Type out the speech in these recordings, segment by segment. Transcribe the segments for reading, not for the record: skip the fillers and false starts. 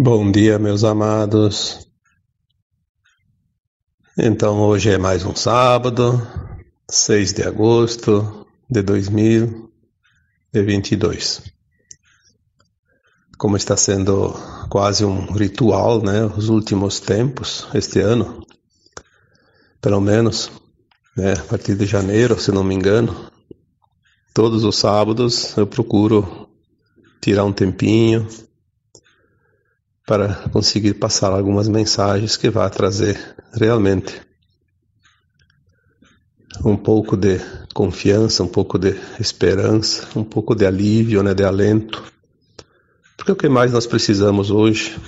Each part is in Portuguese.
Bom dia, meus amados. Então, hoje é mais um sábado, 6 de agosto de 2022. Como está sendo quase um ritual, né, os últimos tempos, este ano, pelo menos, né, a partir de janeiro, se não me engano, todos os sábados eu procuro tirar um tempinho para conseguir passar algumas mensagens que vá trazer realmente um pouco de confiança, um pouco de esperança, um pouco de alívio, né, de alento. Porque o que mais nós precisamos hoje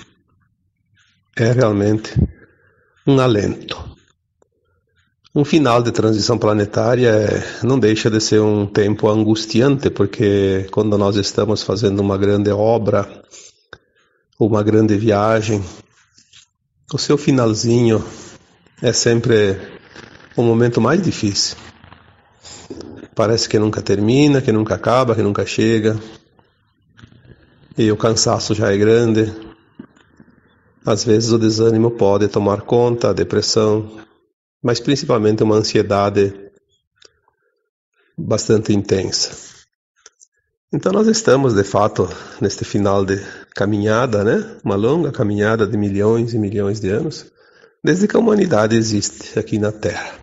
é realmente um alento. Um final de transição planetária não deixa de ser um tempo angustiante, porque quando nós estamos fazendo uma grande obra, uma grande viagem, o seu finalzinho é sempre o momento mais difícil. Parece que nunca termina, que nunca acaba, que nunca chega. E o cansaço já é grande. Às vezes o desânimo pode tomar conta, a depressão, mas principalmente uma ansiedade bastante intensa. Então nós estamos, de fato, neste final de caminhada, né? Uma longa caminhada de milhões e milhões de anos, desde que a humanidade existe aqui na Terra.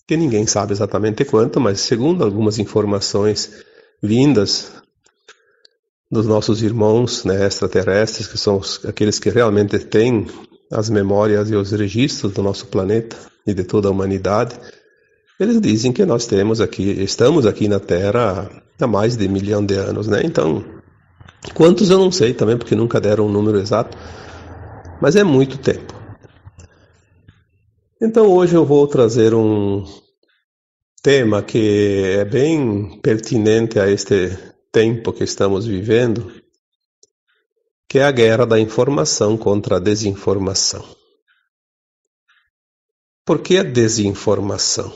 Que ninguém sabe exatamente quanto, mas segundo algumas informações vindas dos nossos irmãos, né, extraterrestres, que são aqueles que realmente têm as memórias e os registros do nosso planeta e de toda a humanidade, eles dizem que nós estamos aqui na Terra há mais de 1 milhão de anos, né? Então, quantos eu não sei também, porque nunca deram um número exato, mas é muito tempo. Então hoje eu vou trazer um tema que é bem pertinente a este tempo que estamos vivendo, que é a guerra da informação contra a desinformação. Por que a desinformação?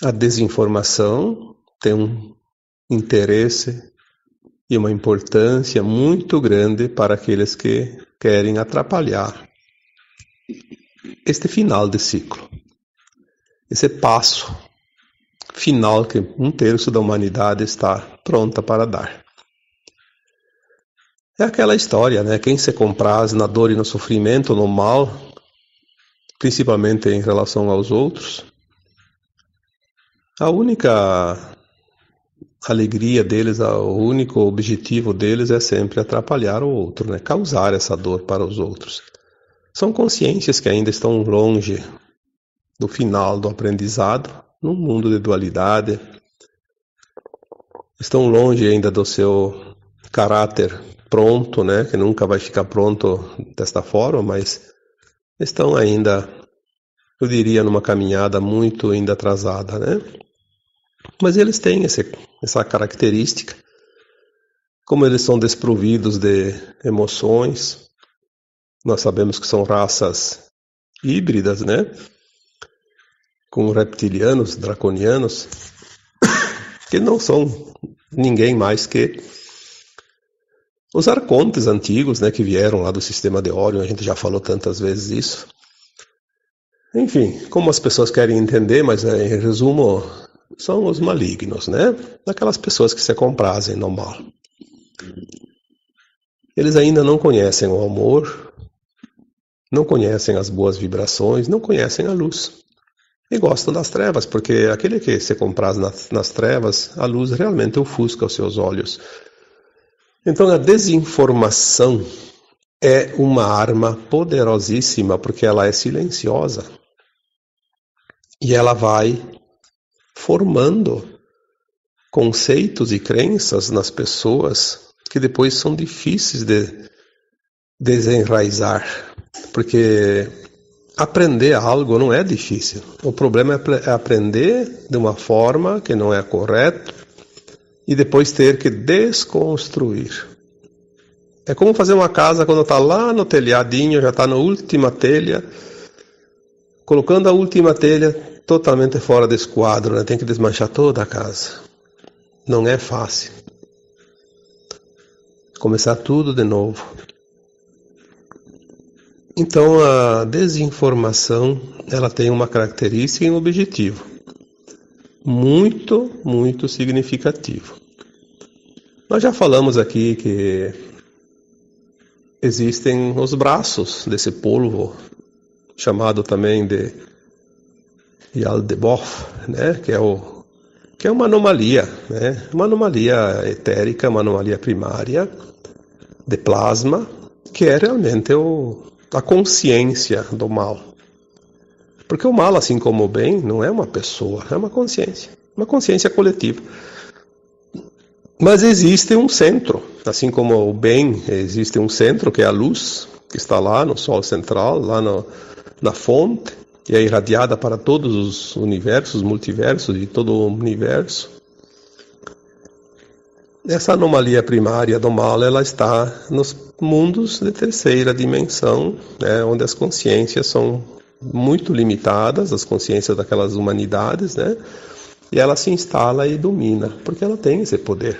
A desinformação tem um interesse e uma importância muito grande para aqueles que querem atrapalhar este final de ciclo, esse passo final que 1/3 da humanidade está pronta para dar. É aquela história, né? Quem se compraz na dor e no sofrimento, no mal, principalmente em relação aos outros, a única alegria deles, o único objetivo deles é sempre atrapalhar o outro, né? Causar essa dor para os outros. São consciências que ainda estão longe do final do aprendizado, num mundo de dualidade, estão longe ainda do seu caráter pronto, né? Que nunca vai ficar pronto desta forma, mas estão ainda, eu diria, numa caminhada muito ainda atrasada, né? Mas eles têm essa característica, como eles são desprovidos de emoções, nós sabemos que são raças híbridas, né? Com reptilianos, draconianos, que não são ninguém mais que os arcontes antigos, né? Que vieram lá do sistema de Órion, a gente já falou tantas vezes isso. Enfim, como as pessoas querem entender, mas em resumo, são os malignos, né? Aquelas pessoas que se comprazem no mal. Eles ainda não conhecem o amor, não conhecem as boas vibrações, não conhecem a luz. E gostam das trevas, porque aquele que se compraz nas trevas, a luz realmente ofusca os seus olhos. Então a desinformação é uma arma poderosíssima, porque ela é silenciosa. E ela vai formando conceitos e crenças nas pessoas que depois são difíceis de desenraizar, porque aprender algo não é difícil. O problema é aprender de uma forma que não é correta e depois ter que desconstruir. É como fazer uma casa quando está lá no telhadinho, já está na última telha, colocando a última telha totalmente fora desse quadro, né? Tem que desmanchar toda a casa. Não é fácil. Começar tudo de novo. Então, a desinformação, ela tem uma característica e um objetivo muito, muito significativo. Nós já falamos aqui que existem os braços desse polvo, chamado também de Yaldabaoth, né? que é uma anomalia, né? Uma anomalia etérica, uma anomalia primária de plasma, que é realmente a consciência do mal. Porque o mal, assim como o bem, não é uma pessoa, é uma consciência coletiva. Mas existe um centro, assim como o bem, existe um centro que é a luz, que está lá no Sol central, lá na fonte, e é irradiada para todos os universos, multiversos e todo o universo. Essa anomalia primária do mal, ela está nos mundos de terceira dimensão, né, onde as consciências são muito limitadas, as consciências daquelas humanidades, né, e ela se instala e domina, porque ela tem esse poder.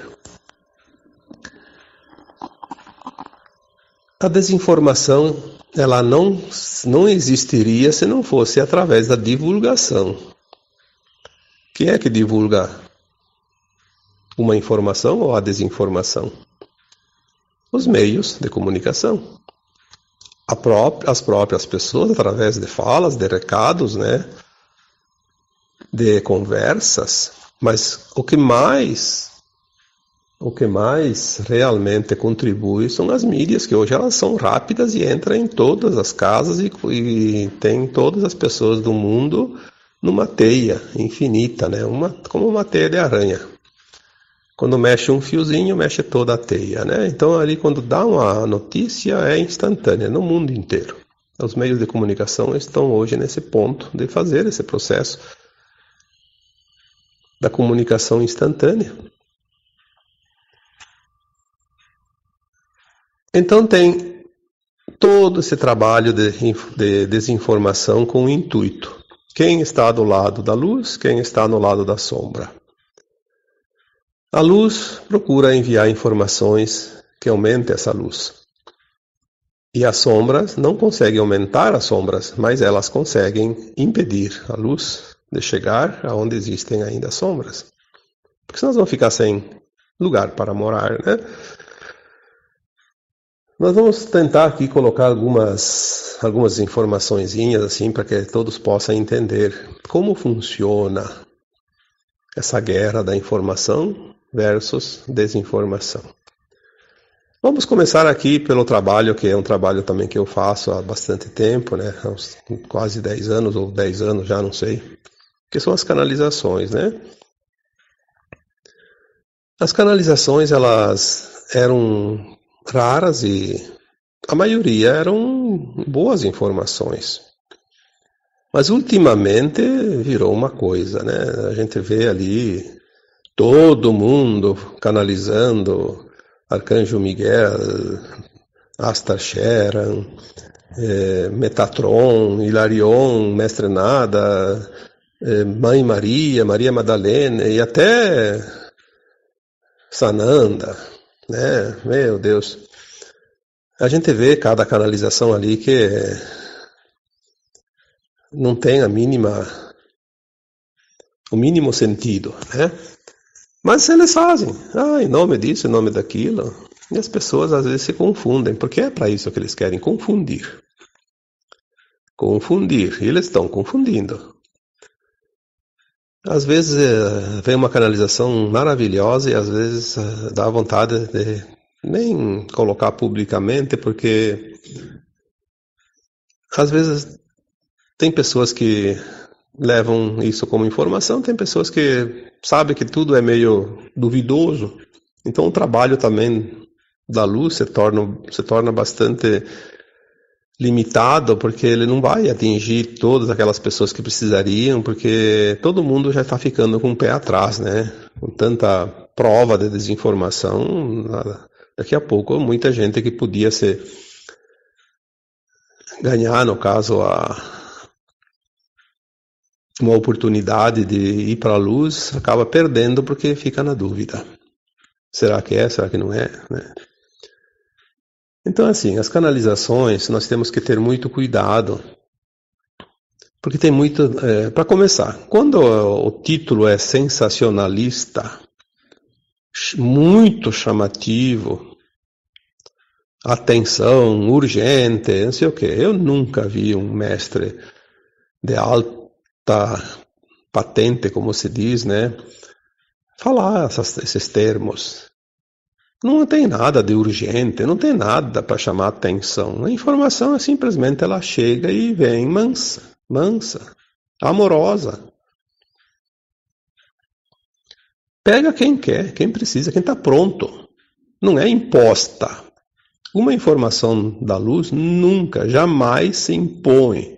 A desinformação, ela não existiria se não fosse através da divulgação. Quem é que divulga uma informação ou a desinformação? Os meios de comunicação. As próprias pessoas, através de falas, de recados, né? De conversas. Mas o que mais realmente contribui são as mídias, que hoje elas são rápidas e entram em todas as casas e tem todas as pessoas do mundo numa teia infinita, né? Como uma teia de aranha. Quando mexe um fiozinho, mexe toda a teia, né? Então ali quando dá uma notícia é instantânea no mundo inteiro. Os meios de comunicação estão hoje nesse ponto de fazer esse processo da comunicação instantânea. Então tem todo esse trabalho de desinformação com o intuito. Quem está do lado da luz, quem está no lado da sombra. A luz procura enviar informações que aumentem essa luz. E as sombras não conseguem aumentar as sombras, mas elas conseguem impedir a luz de chegar aonde existem ainda sombras. Porque senão nós vamos ficar sem lugar para morar, né? Nós vamos tentar aqui colocar algumas informaçõezinhas assim para que todos possam entender como funciona essa guerra da informação versus desinformação. Vamos começar aqui pelo trabalho, que é um trabalho também que eu faço há bastante tempo, né? Há uns quase 10 anos ou 10 anos já, não sei, que são as canalizações, né? As canalizações, elas eram raras e a maioria eram boas informações. Mas ultimamente virou uma coisa, né? A gente vê ali todo mundo canalizando Arcanjo Miguel, Astar Sheran, Metatron, Hilarion, Mestre Nada, Mãe Maria, Maria Madalena e até Sananda, né? Meu Deus. A gente vê cada canalização ali que não tem o mínimo sentido, né? Mas eles fazem, em nome disso, em nome daquilo, e as pessoas às vezes se confundem, porque é para isso que eles querem, confundir. Confundir, e eles estão confundindo. Às vezes vem uma canalização maravilhosa e às vezes dá vontade de nem colocar publicamente, porque às vezes tem pessoas que levam isso como informação, tem pessoas que sabem que tudo é meio duvidoso. Então o trabalho também da luz se torna bastante limitado, porque ele não vai atingir todas aquelas pessoas que precisariam, porque todo mundo já está ficando com o pé atrás, né? Com tanta prova de desinformação, daqui a pouco muita gente que podia ganhar, no caso, uma oportunidade de ir para a luz, acaba perdendo porque fica na dúvida. Será que é? Será que não é? Né? Então, assim, as canalizações, nós temos que ter muito cuidado, porque tem muito... para começar, quando o título é sensacionalista, muito chamativo, atenção, urgente, não sei o quê. Eu nunca vi um mestre de alta patente, como se diz, né, falar esses termos. Não tem nada de urgente, não tem nada para chamar atenção. A informação é simplesmente ela chega e vem mansa, amorosa. Pega quem quer, quem precisa, quem está pronto. Não é imposta. Uma informação da luz nunca, jamais se impõe.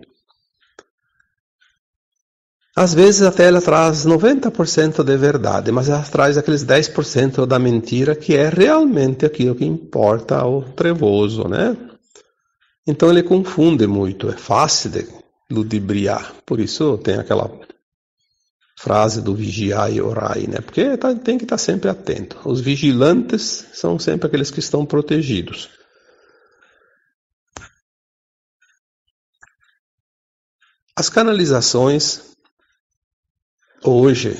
Às vezes até ela traz 90% de verdade, mas ela traz aqueles 10% da mentira, que é realmente aquilo que importa ao trevoso, né? Então ele confunde muito, é fácil de ludibriar. Por isso tem aquela frase do vigiai e orai, né? Porque tem que estar sempre atento. Os vigilantes são sempre aqueles que estão protegidos. As canalizações, hoje,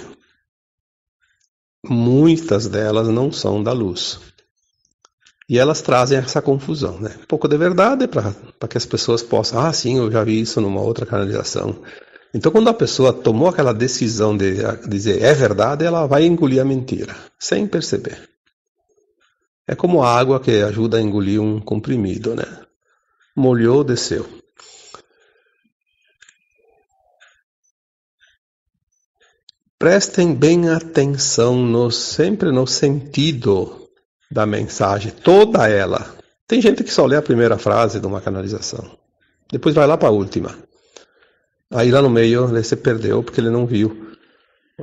muitas delas não são da luz. E elas trazem essa confusão, né? Um pouco de verdade para que as pessoas possam... sim, eu já vi isso numa outra canalização. Então, quando a pessoa tomou aquela decisão de dizer é verdade, ela vai engolir a mentira, sem perceber. É como a água que ajuda a engolir um comprimido, né? Molhou, desceu. Prestem bem atenção sempre no sentido da mensagem, toda ela. Tem gente que só lê a primeira frase de uma canalização, depois vai lá para a última. Aí lá no meio ele se perdeu porque ele não viu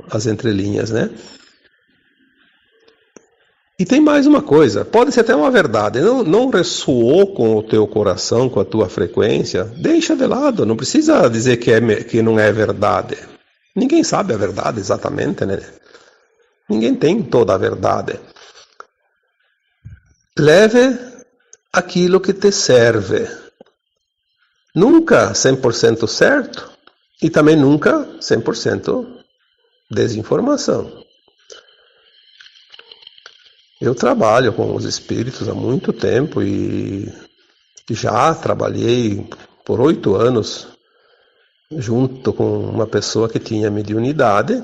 as entrelinhas, né? E tem mais uma coisa, pode ser até uma verdade, não ressoou com o teu coração, com a tua frequência, deixa de lado, não precisa dizer que não é verdade. Ninguém sabe a verdade exatamente, né? Ninguém tem toda a verdade. Leve aquilo que te serve. Nunca 100% certo e também nunca 100% desinformação. Eu trabalho com os espíritos há muito tempo e já trabalhei por 8 anos junto com uma pessoa que tinha mediunidade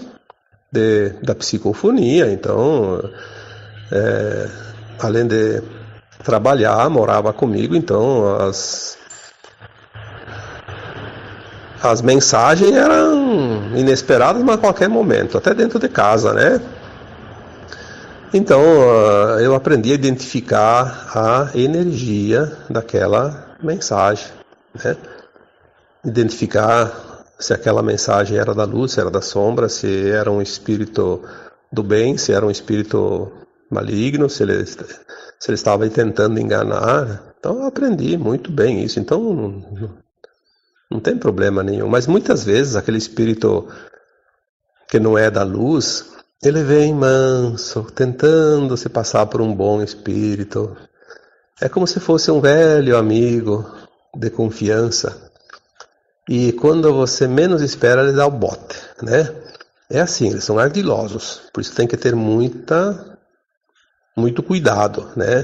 da psicofonia. Então, além de trabalhar, morava comigo, então as mensagens eram inesperadas, mas a qualquer momento, até dentro de casa, né? Então, eu aprendi a identificar a energia daquela mensagem, né? Identificar se aquela mensagem era da luz, se era da sombra, se era um espírito do bem, se era um espírito maligno, se ele estava tentando enganar. Então, eu aprendi muito bem isso. Então, não tem problema nenhum. Mas muitas vezes aquele espírito que não é da luz, ele vem manso, tentando se passar por um bom espírito. É como se fosse um velho amigo de confiança. E quando você menos espera, ele dá o bote, né? É assim, eles são ardilosos. Por isso tem que ter muito cuidado, né?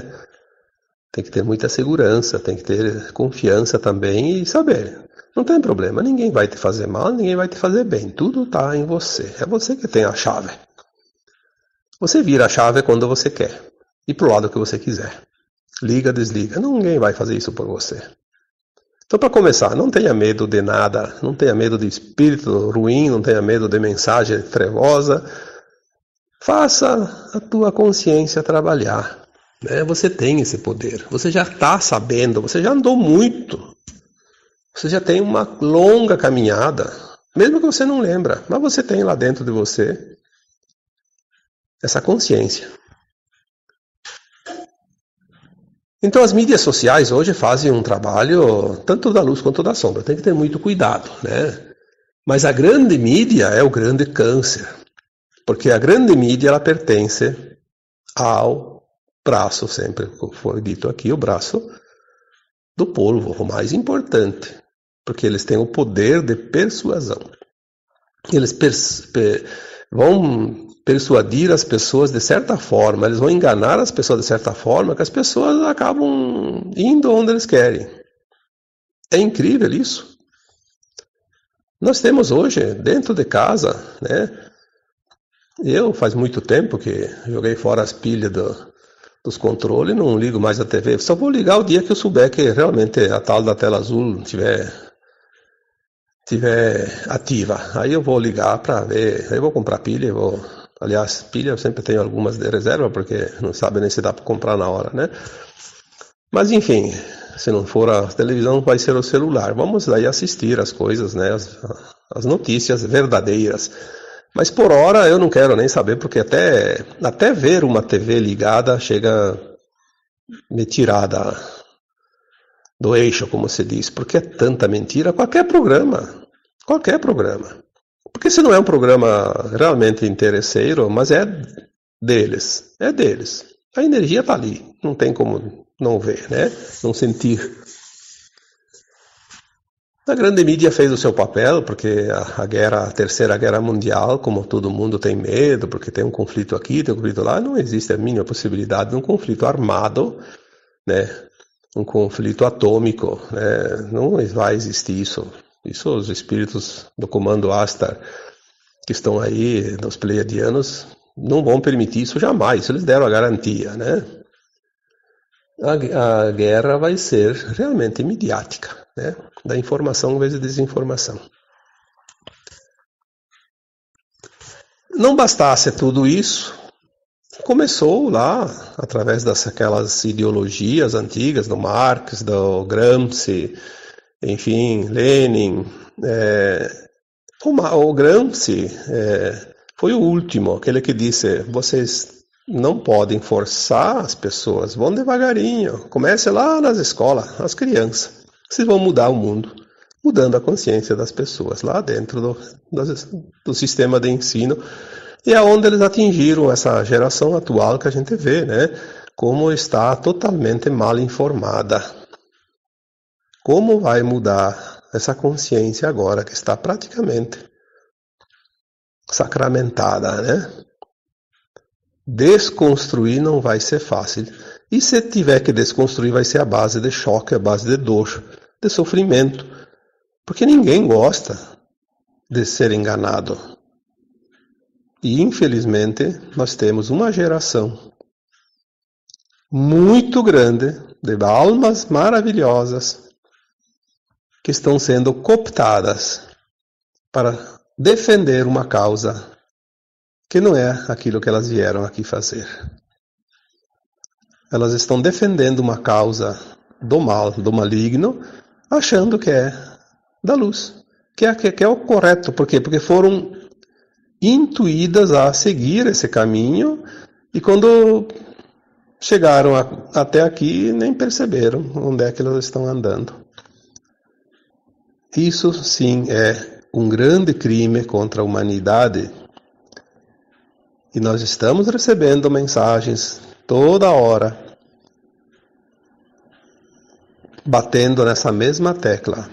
Tem que ter muita segurança, tem que ter confiança também e saber. Não tem problema, ninguém vai te fazer mal, ninguém vai te fazer bem. Tudo está em você. É você que tem a chave. Você vira a chave quando você quer e pro lado que você quiser. Liga, desliga. Ninguém vai fazer isso por você. Então, para começar, não tenha medo de nada, não tenha medo de espírito ruim, não tenha medo de mensagem trevosa. Faça a tua consciência trabalhar, né? Você tem esse poder, você já está sabendo, você já andou muito, você já tem uma longa caminhada, mesmo que você não lembra, mas você tem lá dentro de você essa consciência. Então as mídias sociais hoje fazem um trabalho tanto da luz quanto da sombra. Tem que ter muito cuidado, né? Mas a grande mídia é o grande câncer. Porque a grande mídia ela pertence ao braço, sempre foi dito aqui, o braço do povo, o mais importante, porque eles têm o poder de persuasão. Eles vão persuadir as pessoas de certa forma, eles vão enganar as pessoas de certa forma, que as pessoas acabam indo onde eles querem. É incrível isso. Nós temos hoje, dentro de casa, né? Eu faz muito tempo que joguei fora as pilhas dos controles, não ligo mais a TV. Só vou ligar o dia que eu souber que realmente a tal da tela azul tiver ativa. Aí eu vou ligar para ver, aí eu vou comprar pilha, aliás, pilha eu sempre tenho algumas de reserva, porque não sabe nem se dá para comprar na hora, né? Mas enfim, se não for a televisão, vai ser o celular. Vamos aí assistir as coisas, né? As notícias verdadeiras. Mas por hora eu não quero nem saber, porque até ver uma TV ligada chega me tirar do eixo, como se diz, porque é tanta mentira. Qualquer programa. Porque se não é um programa realmente interesseiro, mas é deles. A energia está ali, não tem como não ver, né? Não sentir. A grande mídia fez o seu papel, porque a Terceira Guerra Mundial, como todo mundo tem medo, porque tem um conflito aqui, tem um conflito lá, não existe a mínima possibilidade de um conflito armado, né? Um conflito atômico, né? Não vai existir isso. Isso os espíritos do comando Astar que estão aí, dos pleiadianos, não vão permitir isso jamais, eles deram a garantia, né? A guerra vai ser realmente midiática, né? Da informação em vez de desinformação. Não bastasse tudo isso, começou lá, através daquelas ideologias antigas, do Marx, do Gramsci, enfim, Lenin. O Gramsci foi o último, aquele que disse, vocês não podem forçar as pessoas, vão devagarinho, comece lá nas escolas, as crianças. Vocês vão mudar o mundo, mudando a consciência das pessoas lá dentro do sistema de ensino. E é onde eles atingiram essa geração atual que a gente vê, né? Como está totalmente mal informada. Como vai mudar essa consciência agora que está praticamente sacramentada, né? Desconstruir não vai ser fácil. E se tiver que desconstruir, vai ser a base de choque, a base de dor, de sofrimento. Porque ninguém gosta de ser enganado. E, infelizmente, nós temos uma geração muito grande de almas maravilhosas que estão sendo cooptadas para defender uma causa que não é aquilo que elas vieram aqui fazer. Elas estão defendendo uma causa do mal, do maligno, achando que é da luz, que é o correto. Por quê? Porque foram intuídas a seguir esse caminho e quando chegaram até aqui nem perceberam onde é que elas estão andando. Isso sim é um grande crime contra a humanidade. E nós estamos recebendo mensagens toda hora, batendo nessa mesma tecla.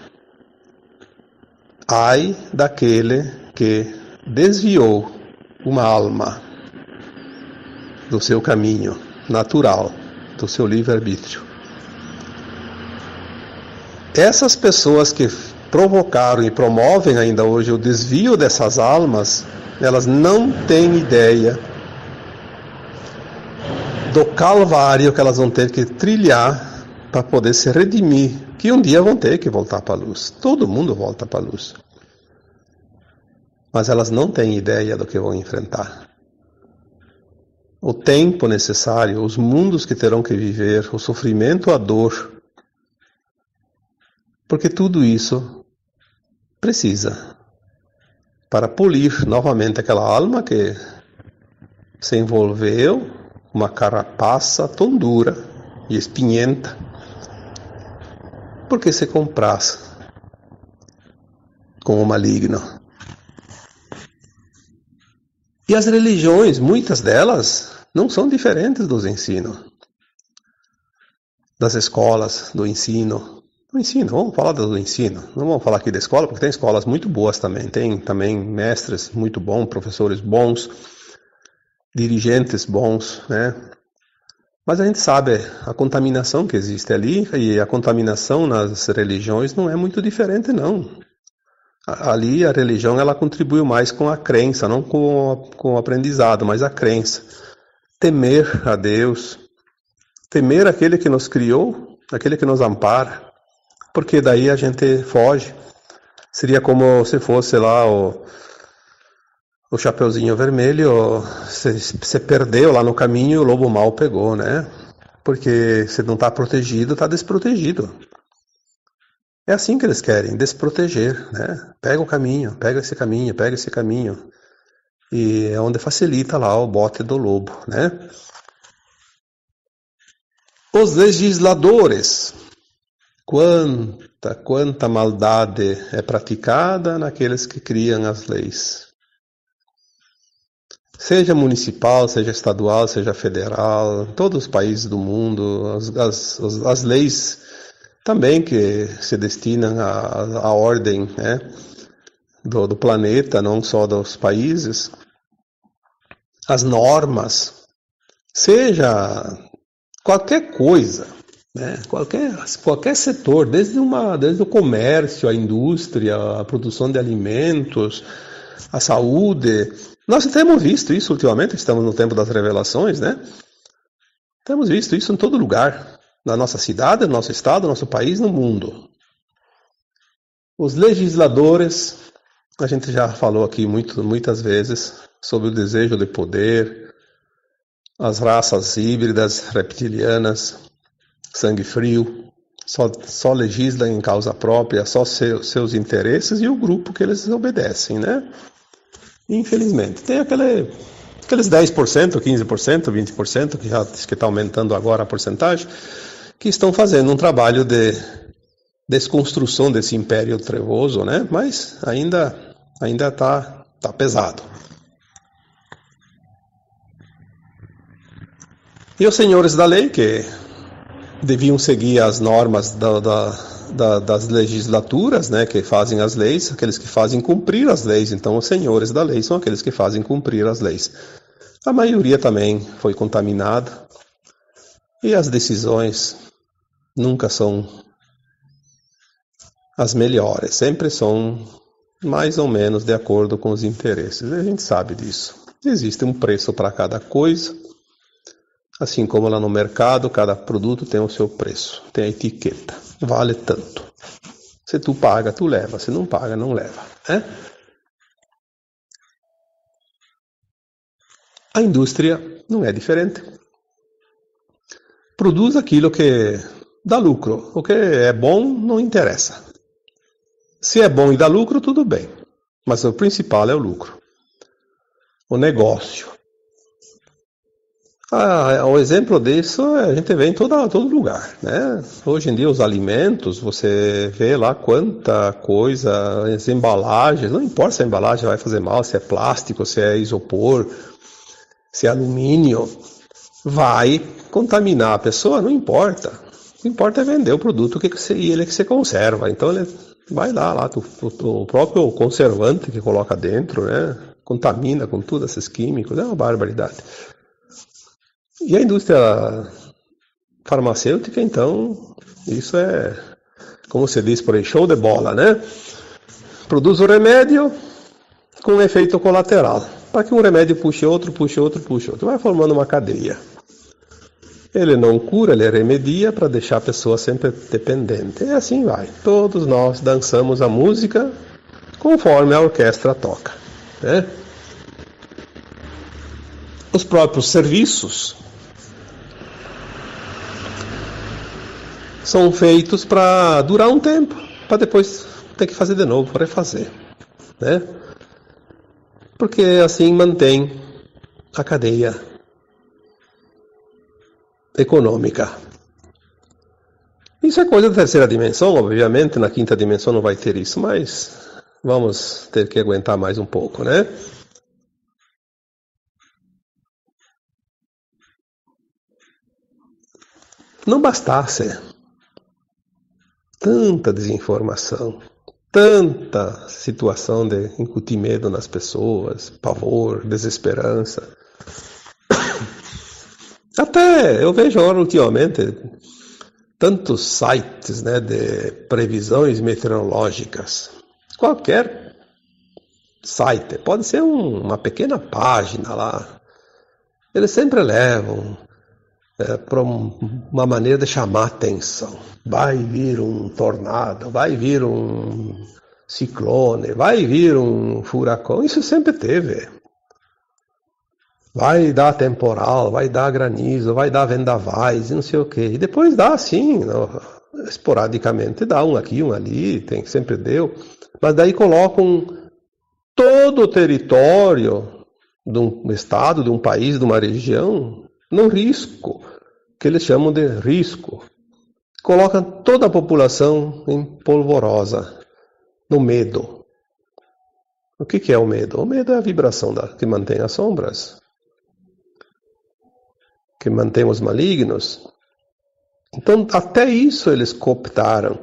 Ai daquele que desviou uma alma do seu caminho natural, do seu livre-arbítrio. Essas pessoas que provocaram e promovem ainda hoje o desvio dessas almas, elas não têm ideia do calvário que elas vão ter que trilhar para poder se redimir, que um dia vão ter que voltar para a luz. Todo mundo volta para a luz. Mas elas não têm ideia do que vão enfrentar. O tempo necessário, os mundos que terão que viver, o sofrimento, a dor. Porque tudo isso precisa para polir novamente aquela alma que se envolveu uma carapaça tão dura e espinhenta, porque se compraz com o maligno. E as religiões, muitas delas, não são diferentes dos ensinos. das escolas, do ensino. Do ensino, vamos falar do ensino. Não vamos falar aqui da escola, porque tem escolas muito boas também. Tem também mestres muito bons, professores bons, dirigentes bons, né? Mas a gente sabe a contaminação que existe ali, e a contaminação nas religiões não é muito diferente, não. Ali a religião ela contribui mais com a crença, não com o aprendizado, mas a crença. Temer a Deus, temer aquele que nos criou, aquele que nos ampara, porque daí a gente foge. Seria como se fosse lá o Chapeuzinho Vermelho, você perdeu lá no caminho e o lobo mau pegou, né? Porque você não está protegido, está desprotegido. É assim que eles querem, desproteger, né? Pega o caminho, pega esse caminho, pega esse caminho. E é onde facilita lá o bote do lobo, né? Os legisladores. Quanta maldade é praticada naqueles que criam as leis. Seja municipal, seja estadual, seja federal, todos os países do mundo, as leis também que se destinam à ordem, né, do planeta, não só dos países, as normas, seja qualquer coisa, né, qualquer setor, desde o comércio, a indústria, a produção de alimentos, a saúde. Nós temos visto isso ultimamente, estamos no tempo das revelações, né? Temos visto isso em todo lugar, na nossa cidade, no nosso estado, no nosso país, no mundo. Os legisladores, a gente já falou aqui muitas vezes sobre o desejo de poder, as raças híbridas, reptilianas, sangue frio, só legislam em causa própria, só seus interesses e o grupo que eles obedecem, né? Infelizmente. Tem aqueles 10%, 15%, 20%, que está aumentando agora a porcentagem, que estão fazendo um trabalho de desconstrução desse império trevoso, né? Mas ainda tá pesado. E os senhores da lei, que deviam seguir as normas das legislaturas, né, que fazem as leis, aqueles que fazem cumprir as leis. Então, os senhores da lei são aqueles que fazem cumprir as leis. A maioria também foi contaminada e as decisões nunca são as melhores, sempre são mais ou menos de acordo com os interesses. A gente sabe disso. Existe um preço para cada coisa, assim como lá no mercado, cada produto tem o seu preço, tem a etiqueta, vale tanto. Se tu paga, tu leva, se não paga, não leva, né? A indústria não é diferente. Produz aquilo que dá lucro, o que é bom não interessa. Se é bom e dá lucro, tudo bem, mas o principal é o lucro, o negócio. O exemplo disso a gente vê em todo lugar, né? Hoje em dia os alimentos, você vê lá quanta coisa, as embalagens, não importa se a embalagem vai fazer mal, se é plástico, se é isopor, se é alumínio, vai contaminar a pessoa, não importa. O que importa é vender o produto e ele que você conserva. Então ele vai lá o próprio conservante que coloca dentro, né? Contamina com todos esses químicos, é uma barbaridade. E a indústria farmacêutica, então, isso é, como se diz por aí, show de bola, né? Produz o remédio com efeito colateral. Para que um remédio puxe outro, vai formando uma cadeia. Ele não cura, ele remedia para deixar a pessoa sempre dependente. E assim vai. Todos nós dançamos a música conforme a orquestra toca, né? Os próprios serviços são feitos para durar um tempo, para depois ter que fazer de novo, refazer, né? Porque assim mantém a cadeia econômica. Isso é coisa da terceira dimensão, obviamente, na quinta dimensão não vai ter isso, mas vamos ter que aguentar mais um pouco, né? não bastasse tanta desinformação, tanta situação de incutir medo nas pessoas, pavor, desesperança. Até eu vejo agora ultimamente tantos sites, né, de previsões meteorológicas. Qualquer site, pode ser uma pequena página lá. Eles sempre levam para uma maneira de chamar atenção. Vai vir um tornado, vai vir um ciclone, vai vir um furacão. Isso sempre teve. Vai dar temporal, vai dar granizo, vai dar vendavais, não sei o quê. E depois dá sim, esporadicamente dá um aqui, um ali, sempre deu. Mas daí colocam todo o território de um estado, de um país, de uma região, no risco, que eles chamam de risco. Colocam toda a população em polvorosa, no medo. O que é o medo? O medo é a vibração que mantém as sombras, que mantém os malignos. Então, até isso eles cooptaram.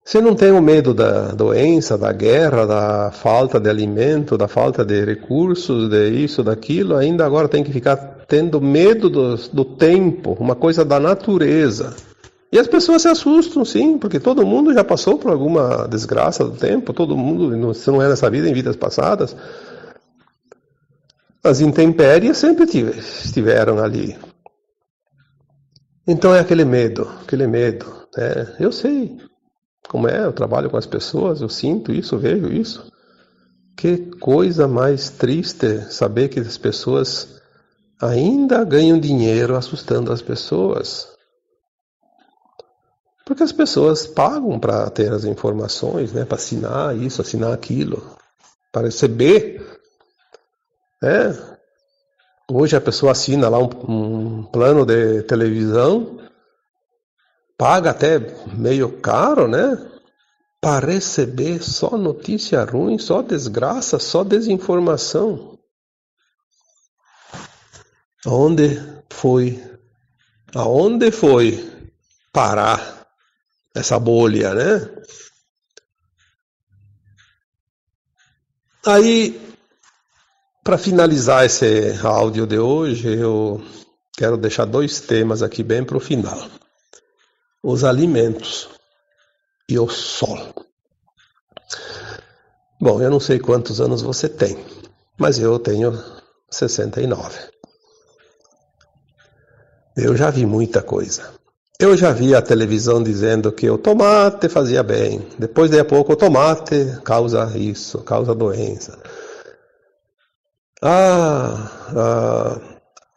Se não tem o medo da doença, da guerra, da falta de alimento, da falta de recursos, de isso, daquilo, ainda agora tem que ficar tendo medo do tempo, uma coisa da natureza. E as pessoas se assustam, sim, porque todo mundo já passou por alguma desgraça do tempo, todo mundo, se não é nessa vida, em vidas passadas. As intempéries sempre estiveram ali. Então é aquele medo, né? Eu sei como é, eu trabalho com as pessoas, eu sinto isso, vejo isso. Que coisa mais triste saber que as pessoas ainda ganham dinheiro assustando as pessoas. Porque as pessoas pagam para ter as informações, né? Para assinar isso, assinar aquilo, para receber. Hoje a pessoa assina lá um plano de televisão, paga até meio caro, né? Para receber só notícia ruim, só desgraça, só desinformação. Aonde foi parar essa bolha, né? Aí, para finalizar esse áudio de hoje, eu quero deixar 2 temas aqui bem para o final. Os alimentos e o sol. Bom, eu não sei quantos anos você tem, mas eu tenho 69. Eu já vi muita coisa. Eu já vi a televisão dizendo que o tomate fazia bem. Depois de a pouco o tomate causa isso, causa doença.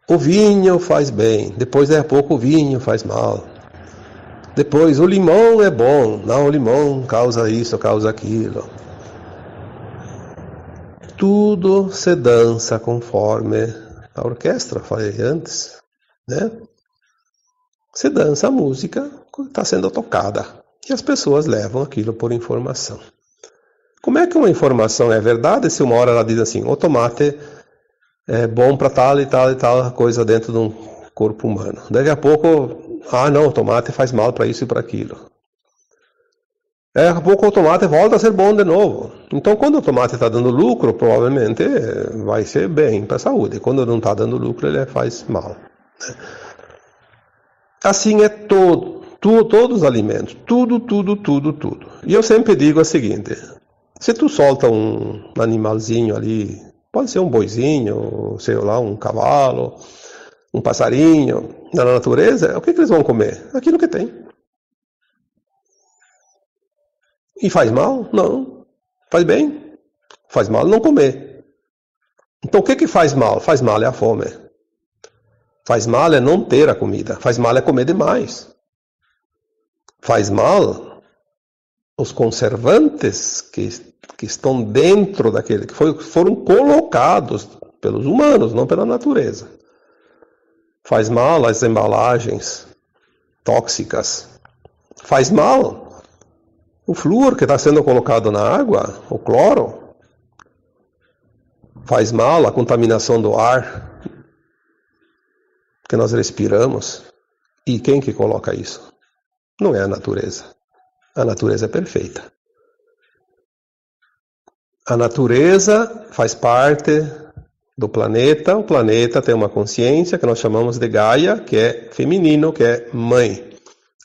O vinho faz bem. Depois de a pouco o vinho faz mal. Depois o limão é bom. Não, o limão causa isso, causa aquilo. Tudo se dança conforme a orquestra, falei antes, né? Se dança a música que está sendo tocada e as pessoas levam aquilo por informação. Como é que uma informação é verdade se uma hora ela diz assim, o tomate é bom para tal e tal e tal coisa dentro de um corpo humano. Daqui a pouco, não, o tomate faz mal para isso e para aquilo. Daqui a pouco o tomate volta a ser bom de novo. Então, quando o tomate está dando lucro, provavelmente vai ser bem para a saúde. Quando não está dando lucro, ele faz mal. Assim é todos os alimentos. Tudo. E eu sempre digo o seguinte, se tu solta um animalzinho ali, pode ser um boizinho, sei lá, um cavalo, um passarinho, na natureza, o que eles vão comer? Aquilo que tem. E faz mal? Não. Faz bem? Faz mal não comer. Então o que faz mal? Faz mal é a fome. Faz mal é não ter a comida. Faz mal é comer demais. Faz mal os conservantes que estão dentro daquele, que foram colocados pelos humanos, não pela natureza. Faz mal as embalagens tóxicas. Faz mal o flúor que está sendo colocado na água, o cloro. Faz mal a contaminação do ar que nós respiramos. E quem que coloca isso? Não é a natureza. A natureza é perfeita. A natureza faz parte do planeta. O planeta tem uma consciência que nós chamamos de Gaia, que é feminino, que é mãe.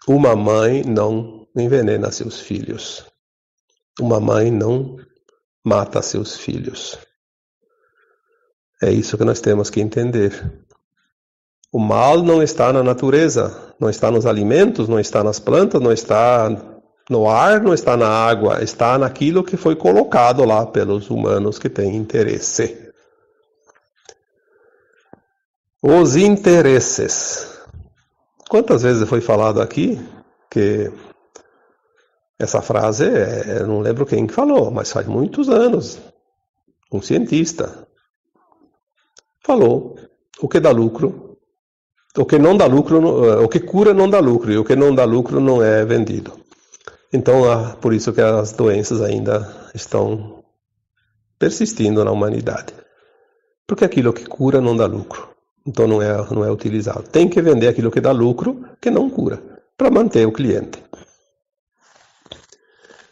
Uma mãe não envenena seus filhos. Uma mãe não mata seus filhos. É isso que nós temos que entender. O mal não está na natureza, não está nos alimentos, não está nas plantas, não está no ar, não está na água, está naquilo que foi colocado lá pelos humanos que têm interesse. Os interesses. Quantas vezes foi falado aqui que essa frase, eu não lembro quem falou, mas faz muitos anos, um cientista falou: o que dá lucro, o que não dá lucro, o que cura não dá lucro, e o que não dá lucro não é vendido. Então, por isso que as doenças ainda estão persistindo na humanidade. Porque aquilo que cura não dá lucro. Então não é utilizado. Tem que vender aquilo que dá lucro, que não cura, para manter o cliente.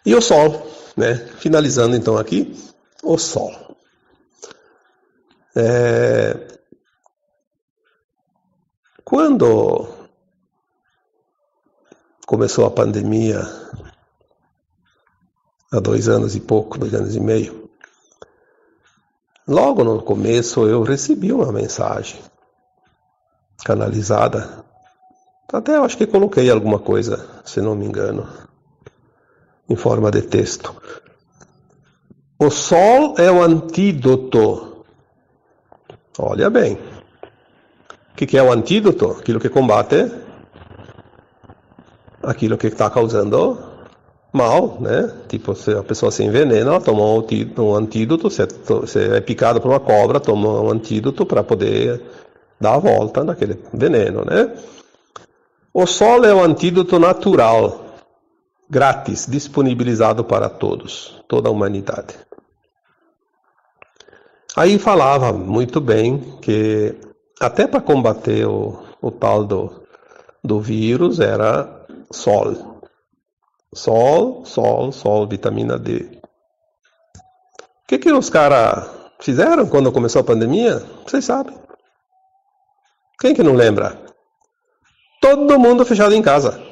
E o Sol, né? Finalizando então aqui, o Sol. Quando começou a pandemia, há 2 anos e pouco, 2 anos e meio, logo no começo eu recebi uma mensagem canalizada. Até eu acho que coloquei alguma coisa, se não me engano, em forma de texto. O Sol é o antídoto. Olha bem. O que é o antídoto? Aquilo que combate aquilo que está causando mal, né? Tipo, se a pessoa se envenena, ela toma um antídoto. Se é picada por uma cobra, toma um antídoto para poder dar a volta naquele veneno, né? O Sol é o antídoto natural, grátis, disponibilizado para todos, toda a humanidade. Aí falava muito bem que até para combater o tal do vírus era sol. Sol, vitamina D. O que os caras fizeram quando começou a pandemia? Vocês sabem. Quem que não lembra? Todo mundo fechado em casa.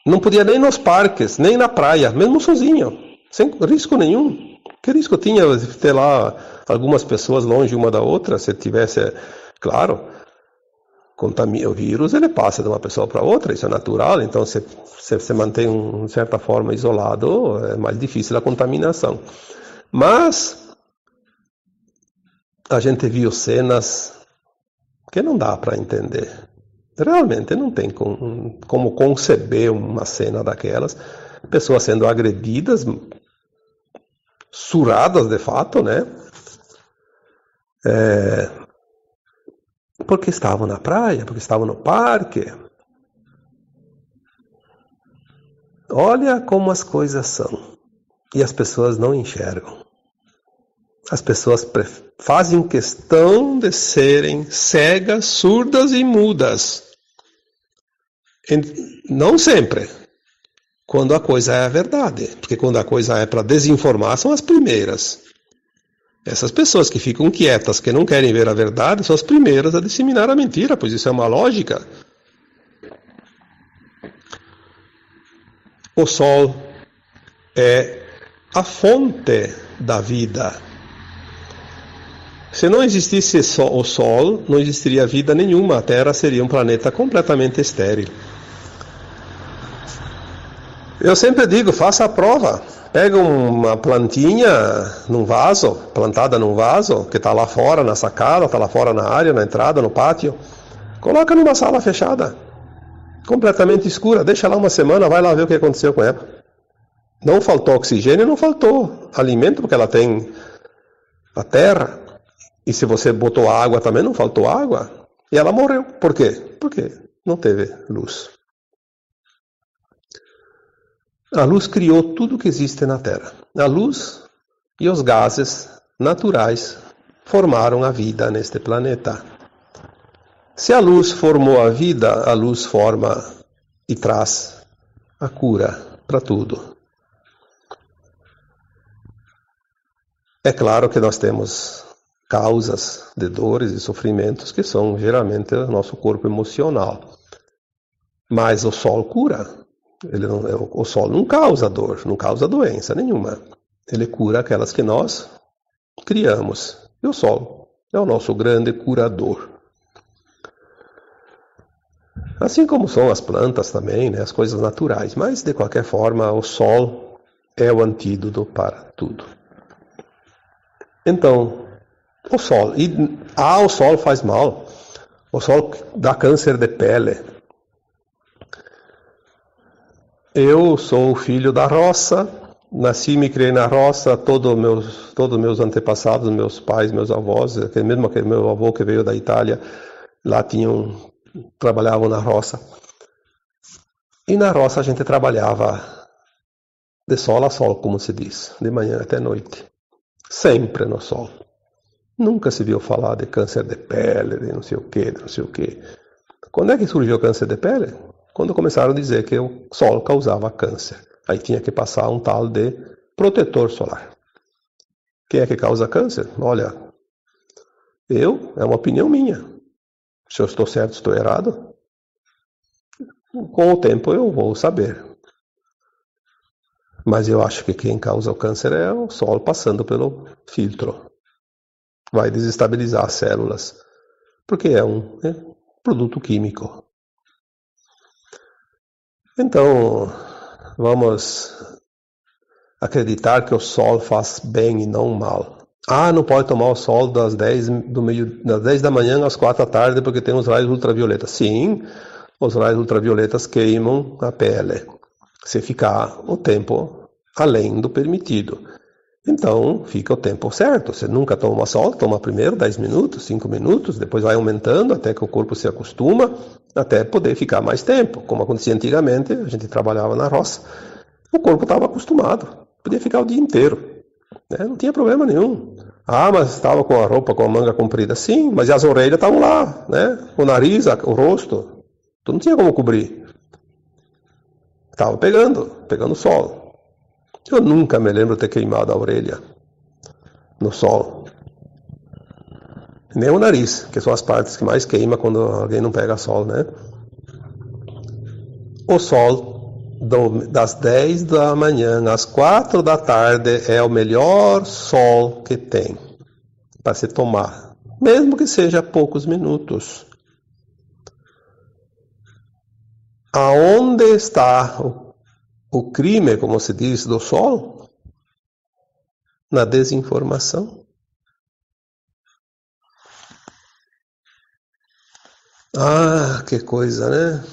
Não podia nem nos parques, nem na praia, mesmo sozinho, sem risco nenhum. Que risco tinha ter lá algumas pessoas longe uma da outra, se tivesse, claro, o vírus ele passa de uma pessoa para outra, isso é natural, então se você mantém de certa forma isolado, é mais difícil a contaminação. Mas a gente viu cenas que não dá para entender. Realmente não tem como conceber uma cena daquelas, pessoas sendo agredidas, suradas de fato, né? Porque estavam na praia, porque estavam no parque. Olha como as coisas são. E as pessoas não enxergam. As pessoas fazem questão de serem cegas, surdas e mudas. Não sempre. Quando a coisa é a verdade. Porque quando a coisa é para desinformar, são as primeiras. Essas pessoas que ficam quietas, que não querem ver a verdade, são as primeiras a disseminar a mentira, pois isso é uma lógica. O Sol é a fonte da vida. Se não existisse o Sol, não existiria vida nenhuma. A Terra seria um planeta completamente estéril. Eu sempre digo, faça a prova. Pega uma plantinha num vaso, plantada num vaso, que está lá fora na sacada, está lá fora na área, na entrada, no pátio. Coloca numa sala fechada, completamente escura. Deixa lá uma semana, vai lá ver o que aconteceu com ela. Não faltou oxigênio, não faltou alimento, porque ela tem a terra. E se você botou água também, não faltou água. E ela morreu. Por quê? Porque não teve luz. A luz criou tudo que existe na Terra. A luz e os gases naturais formaram a vida neste planeta. Se a luz formou a vida, a luz forma e traz a cura para tudo. É claro que nós temos causas de dores e sofrimentos que são geralmente o nosso corpo emocional. Mas o sol cura. O sol não causa dor, não causa doença nenhuma. Ele cura aquelas que nós criamos. E o sol é o nosso grande curador. Assim como são as plantas também, né, as coisas naturais. Mas, de qualquer forma, o sol é o antídoto para tudo. Então, o sol. O sol faz mal. O sol dá câncer de pele. Eu sou filho da roça, nasci e me criei na roça, todos meus antepassados, meus pais, meus avós, mesmo aquele meu avô que veio da Itália, lá trabalhavam na roça. E na roça a gente trabalhava de sol a sol, como se diz, de manhã até noite. Sempre no sol. Nunca se viu falar de câncer de pele, de não sei o quê, de não sei o quê. Quando é que surgiu o câncer de pele? Quando começaram a dizer que o sol causava câncer. Aí tinha que passar um tal de protetor solar. Quem é que causa câncer? Olha, é uma opinião minha. Se eu estou certo, estou errado, com o tempo eu vou saber. Mas eu acho que quem causa o câncer é o sol passando pelo filtro. Vai desestabilizar as células, porque é um produto químico. Então, vamos acreditar que o sol faz bem e não mal. Não pode tomar o sol das 10 da manhã às 4 da tarde porque tem os raios ultravioletas. Sim, os raios ultravioletas queimam a pele, se ficar o tempo além do permitido. Então, fica o tempo certo. Você nunca toma sol, toma primeiro 10 minutos, 5 minutos, depois vai aumentando até que o corpo se acostuma, até poder ficar mais tempo. Como acontecia antigamente, a gente trabalhava na roça, o corpo estava acostumado, podia ficar o dia inteiro, né? Não tinha problema nenhum. Mas estava com a roupa com a manga comprida. Sim, mas as orelhas estavam lá, né? O nariz, o rosto, tu não tinha como cobrir. Estava pegando sol. Eu nunca me lembro de ter queimado a orelha no sol. Nem o nariz, que são as partes que mais queima quando alguém não pega sol, né? O sol das 10 da manhã às 4 da tarde é o melhor sol que tem para se tomar, mesmo que seja poucos minutos. Aonde está o crime, como se diz, do sol? Na desinformação. Que coisa, né?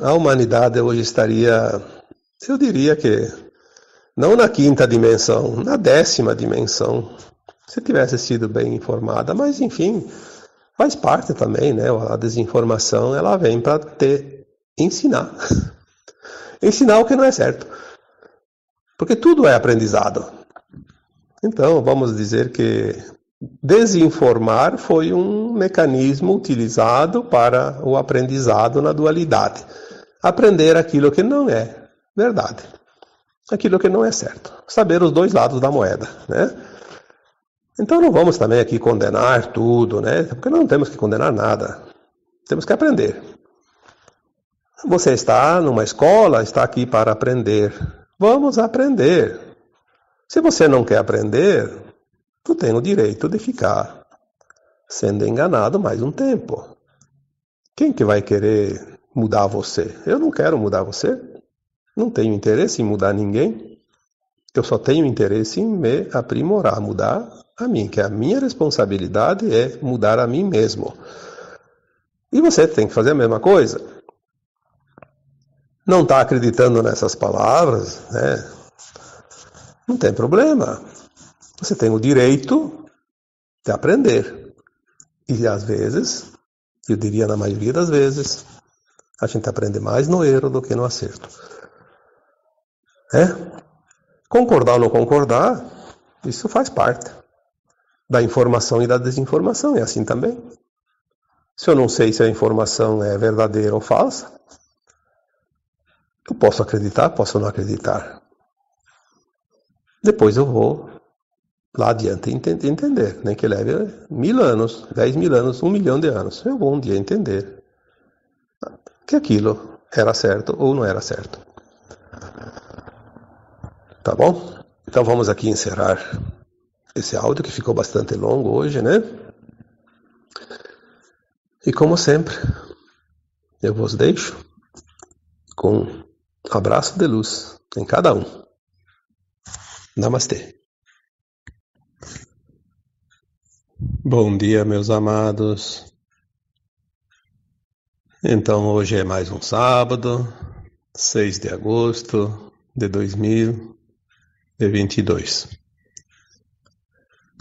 A humanidade hoje estaria, eu diria que, não na 5ª dimensão, na 10ª dimensão, se tivesse sido bem informada. Mas, enfim, faz parte também, né? A desinformação, ela vem para ensinar. Ensinar o que não é certo. Porque tudo é aprendizado. Então, vamos dizer que desinformar foi um mecanismo utilizado para o aprendizado na dualidade. Aprender aquilo que não é verdade. Aquilo que não é certo. Saber os dois lados da moeda, né? Então não vamos também aqui condenar tudo, né? Porque não temos que condenar nada. Temos que aprender. Você está numa escola, está aqui para aprender. Vamos aprender. Se você não quer aprender, tu tem o direito de ficar sendo enganado mais um tempo. Quem que vai querer mudar você? Eu não quero mudar você. Não tenho interesse em mudar ninguém. Eu só tenho interesse em me aprimorar, mudar a mim, que a minha responsabilidade é mudar a mim mesmo. E você tem que fazer a mesma coisa. Não está acreditando nessas palavras, né? Não tem problema. Você tem o direito de aprender. E às vezes, eu diria na maioria das vezes, a gente aprende mais no erro do que no acerto. Concordar ou não concordar, isso faz parte da informação e da desinformação. É assim também. Se eu não sei se a informação é verdadeira ou falsa, eu posso acreditar, posso não acreditar. Depois eu vou lá adiante entender, nem que leve 1000 anos, 10.000 anos, 1 milhão de anos. Eu vou um dia entender que aquilo era certo ou não era certo. Tá bom? Então vamos aqui encerrar esse áudio que ficou bastante longo hoje, né? E como sempre, eu vos deixo com um abraço de luz em cada um. Namastê. Bom dia, meus amados. Então hoje é mais um sábado, 6 de agosto de 2022.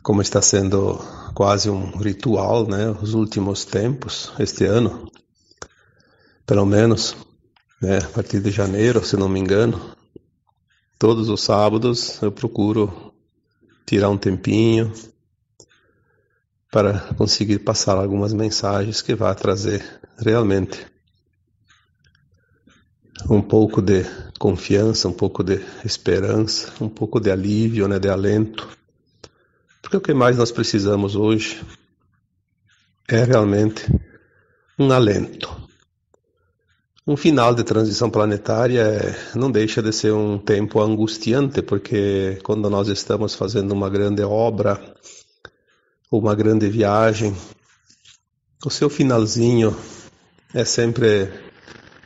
Como está sendo quase um ritual, né, os últimos tempos, este ano, pelo menos, né, a partir de janeiro, se não me engano, todos os sábados eu procuro tirar um tempinho para conseguir passar algumas mensagens que vá trazer realmente um pouco de confiança, um pouco de esperança, um pouco de alívio, né, de alento. Porque o que mais nós precisamos hoje é realmente um alento. Um final de transição planetária não deixa de ser um tempo angustiante, porque quando nós estamos fazendo uma grande obra, uma grande viagem, o seu finalzinho é sempre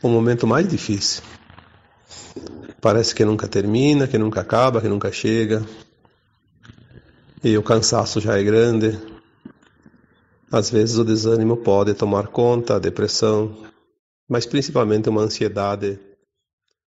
o momento mais difícil. Parece que nunca termina, que nunca acaba, que nunca chega. E o cansaço já é grande. Às vezes o desânimo pode tomar conta, a depressão, mas principalmente uma ansiedade